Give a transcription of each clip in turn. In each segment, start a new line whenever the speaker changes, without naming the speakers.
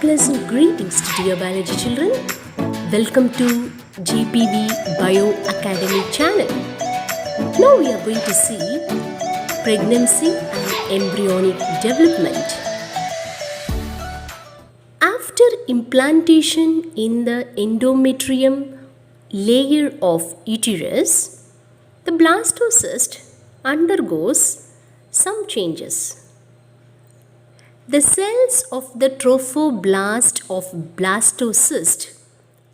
Pleasant greetings to dear biology children. Welcome to GPV Bio Academy channel. Now we are going to see pregnancy and embryonic development. After implantation in the endometrium layer of uterus, the blastocyst undergoes some changes. The cells of the trophoblast of blastocyst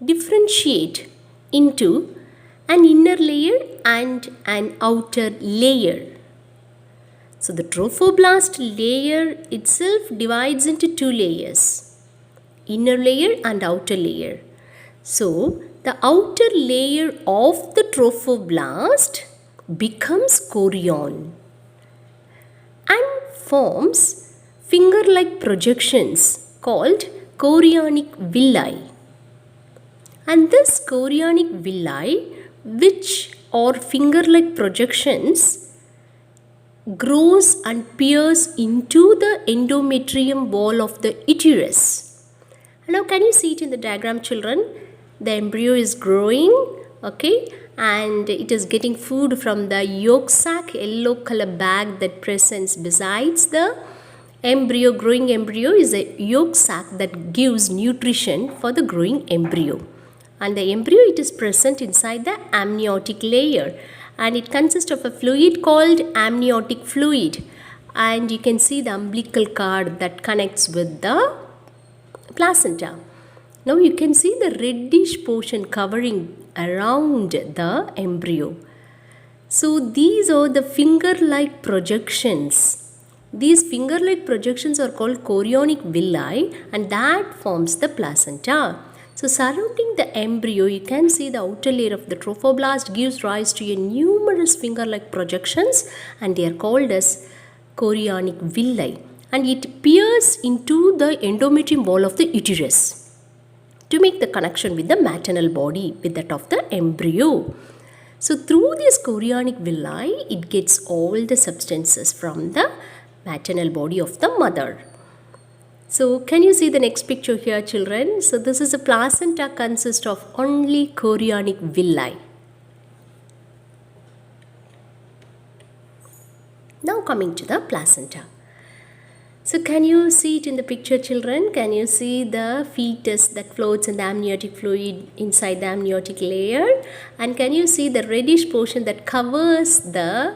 differentiate into an inner layer and an outer layer. So the trophoblast layer itself divides into two layers, inner layer and outer layer. So the outer layer of the trophoblast becomes chorion and forms finger-like projections called chorionic villi. And this chorionic villi, which are finger-like projections, grows and peers into the endometrium wall of the uterus. Now can you see it in the diagram, children? The embryo is growing, okay, and it is getting food from the yolk sac, yellow color bag that presents besides the embryo. Growing embryo is a yolk sac that gives nutrition for the growing embryo. And the embryo, it is present inside the amniotic layer, and it consists of a fluid called amniotic fluid, and you can see the umbilical cord that connects with the placenta. Now you can see the reddish portion covering around the embryo. So these are the finger-like projections. These finger-like projections are called chorionic villi, and that forms the placenta. So surrounding the embryo, you can see the outer layer of the trophoblast gives rise to a numerous finger-like projections, and they are called as chorionic villi, and it peers into the endometrium wall of the uterus to make the connection with the maternal body with that of the embryo. So through this chorionic villi, it gets all the substances from the maternal body of the mother. So can you see the next picture here, children? So this is a placenta consists of only chorionic villi. Now coming to the placenta. So can you see it in the picture, children? Can you see the fetus that floats in the amniotic fluid inside the amniotic layer? And can you see the reddish portion that covers the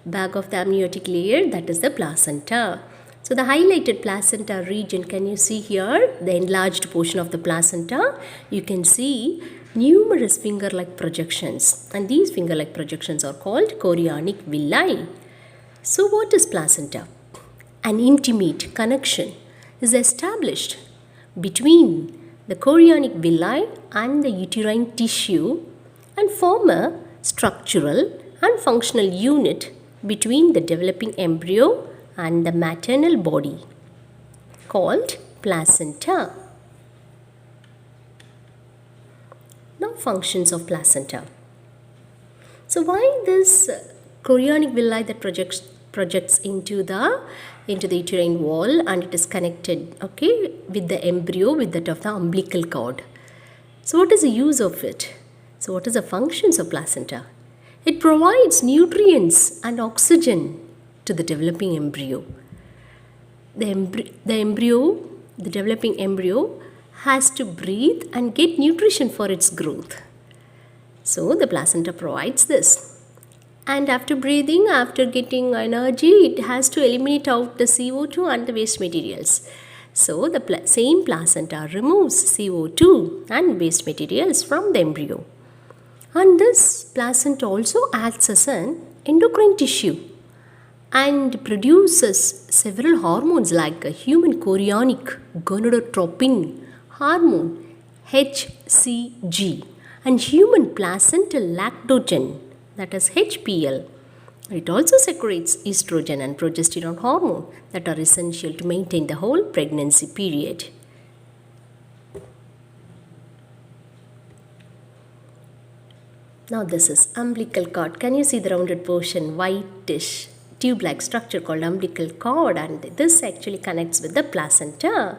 bag of the amniotic layer? That is the placenta. So the highlighted placenta region, can you see here the enlarged portion of the placenta? You can see numerous finger-like projections, and these finger-like projections are called chorionic villi. So what is placenta? An intimate connection is established between the chorionic villi and the uterine tissue and form a structural and functional unit between the developing embryo and the maternal body called placenta. Now functions of placenta. So why this chorionic villi that projects into the uterine wall, and it is connected, okay, with the embryo with that of the umbilical cord. So what is the use of it? So what is the functions of placenta? It provides nutrients and oxygen to the developing embryo. The developing embryo has to breathe and get nutrition for its growth. So the placenta provides this. And after breathing, after getting energy, it has to eliminate out the CO2 and the waste materials. So the same placenta removes CO2 and waste materials from the embryo. And this placenta also acts as an endocrine tissue and produces several hormones like a human chorionic gonadotropin hormone HCG and human placental lactogen, that is HPL. It also secretes estrogen and progesterone hormone that are essential to maintain the whole pregnancy period. Now this is umbilical cord. Can you see the rounded portion, whitish tube-like structure called umbilical cord, and this actually connects with the placenta.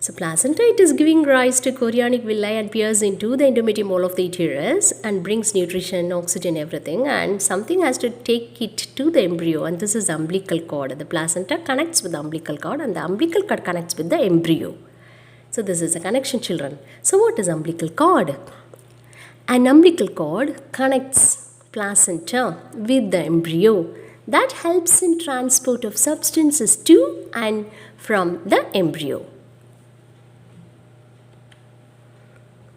So placenta, it is giving rise to chorionic villi and peers into the endometrium wall of the uterus and brings nutrition, oxygen, everything, and something has to take it to the embryo, and this is the umbilical cord. The placenta connects with the umbilical cord and the umbilical cord connects with the embryo. So this is a connection, children. So what is umbilical cord? An umbilical cord connects placenta with the embryo. That helps in transport of substances to and from the embryo.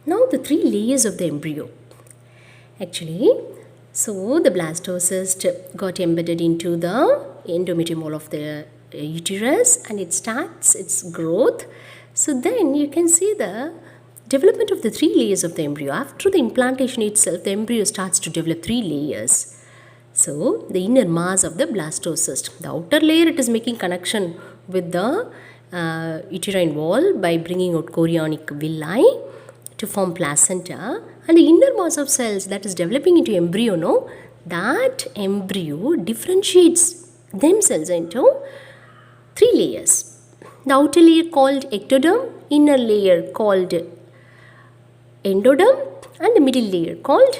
Now the three layers of the embryo. Actually, so the blastocyst got embedded into the endometrium wall of the uterus and it starts its growth. So then you can see the development of the three layers of the embryo. After the implantation itself, the embryo starts to develop three layers. So the inner mass of the blastocyst. The outer layer, it is making connection with the uterine wall by bringing out chorionic villi to form placenta, and the inner mass of cells that is developing into embryo, no, that embryo differentiates themselves into three layers. The outer layer called ectoderm, inner layer called endoderm, and the middle layer called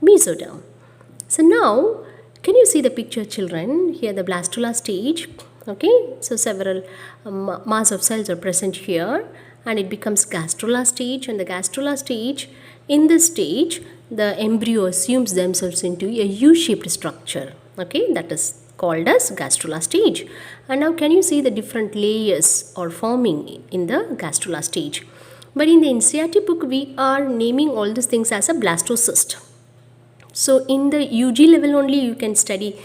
mesoderm. So now, can you see the picture, children? Here the blastula stage, okay, so several mass of cells are present here, and it becomes gastrula stage, and the gastrula stage, in this stage the embryo assumes themselves into a U-shaped structure, okay, that is called as gastrula stage. And now can you see the different layers are forming in the gastrula stage? But in the NCERT book we are naming all these things as a blastocyst. So in the UG level only you can study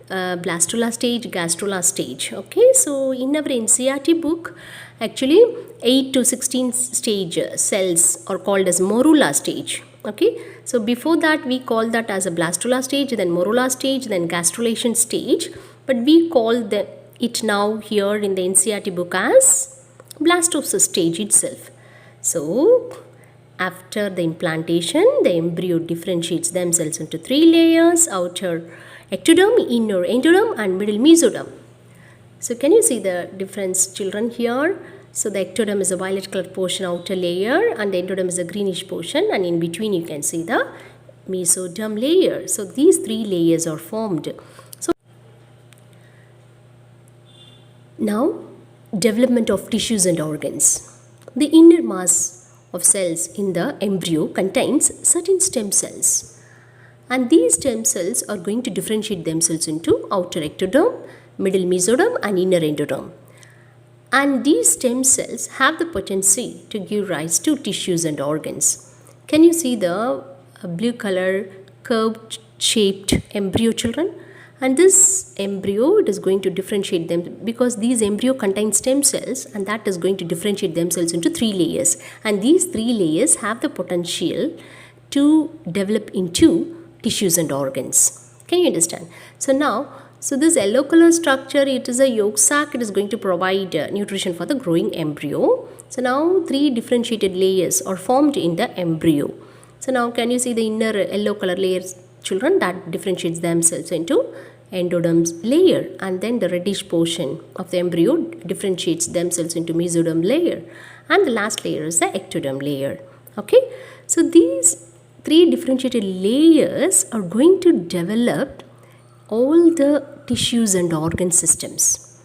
blastula stage, gastrula stage, okay. So in our NCERT book, actually 8 to 16 stage cells are called as morula stage, okay. So before that we call that as a blastula stage, then morula stage, then gastrulation stage, but we call it now here in the NCERT book as blastocyst stage itself. So after the implantation, the embryo differentiates themselves into three layers: outer ectoderm, inner endoderm, and middle mesoderm. So can you see the difference, children, here? So the ectoderm is a violet colored portion, outer layer, and the endoderm is a greenish portion, and in between you can see the mesoderm layer. So these three layers are formed. So now, development of tissues and organs. The inner mass of cells in the embryo contains certain stem cells, and these stem cells are going to differentiate themselves into outer ectoderm, middle mesoderm, and inner endoderm. And these stem cells have the potency to give rise to tissues and organs. Can you see the blue color curved shaped embryo, children? And this embryo, it is going to differentiate them because these embryo contain stem cells, and that is going to differentiate themselves into three layers. And these three layers have the potential to develop into tissues and organs. Can you understand? So now, so this yellow color structure, it is a yolk sac. It is going to provide nutrition for the growing embryo. So now three differentiated layers are formed in the embryo. So now can you see the inner yellow color layers, children, that differentiates themselves into endoderm layer, and then the reddish portion of the embryo differentiates themselves into mesoderm layer, and the last layer is the ectoderm layer, okay. So these three differentiated layers are going to develop all the tissues and organ systems.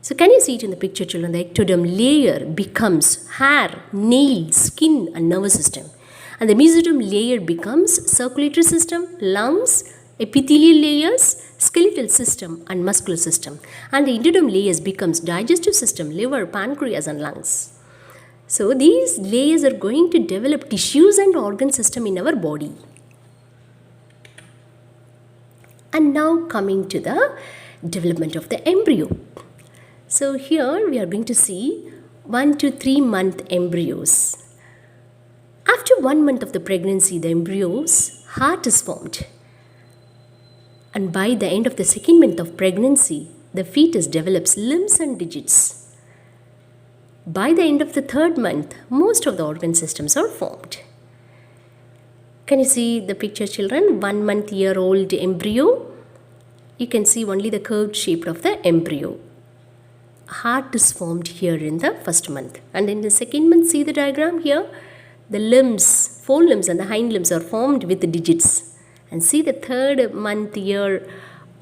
So can you see it in the picture, children? The ectoderm layer becomes hair, nail, skin, and nervous system. And the mesoderm layer becomes circulatory system, lungs, epithelial layers, skeletal system, and muscular system. And the endoderm layers becomes digestive system, liver, pancreas, and lungs. So these layers are going to develop tissues and organ system in our body. And now coming to the development of the embryo. So here we are going to see 1 to 3 month embryos. After 1 month of the pregnancy, the embryo's heart is formed. And by the end of the 2nd month of pregnancy, the fetus develops limbs and digits. By the end of the 3rd month, most of the organ systems are formed. Can you see the picture, children? 1 month year old embryo, you can see only the curved shape of the embryo. Heart is formed here in the first month, and in the second month, see the diagram here, the limbs, forelimbs and the hind limbs are formed with the digits. And see the third month year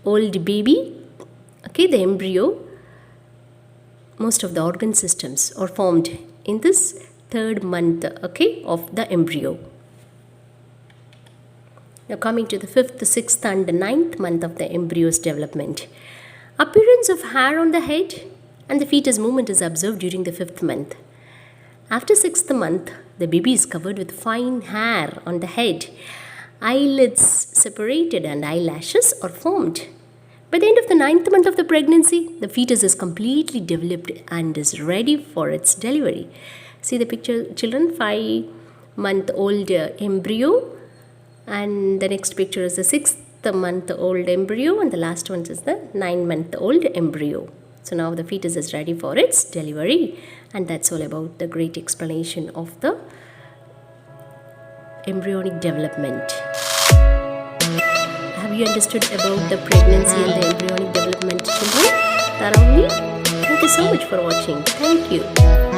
old baby, okay, the embryo, most of the organ systems are formed in this third month, okay, of the embryo. Now coming to the 5th, 6th and 9th month of the embryo's development. Appearance of hair on the head and the fetus movement is observed during the 5th month. After 6th month, the baby is covered with fine hair on the head. Eyelids separated and eyelashes are formed. By the end of the 9th month of the pregnancy, the fetus is completely developed and is ready for its delivery. See the picture, children, 5-month-old embryo, and the next picture is the 6th-month-old embryo, and the last one is the 9-month-old embryo. So now the fetus is ready for its delivery, and that's all about the great explanation of the embryonic development. Have you understood about the pregnancy and the embryonic development, children, thoroughly? Thank you so much for watching. Thank you.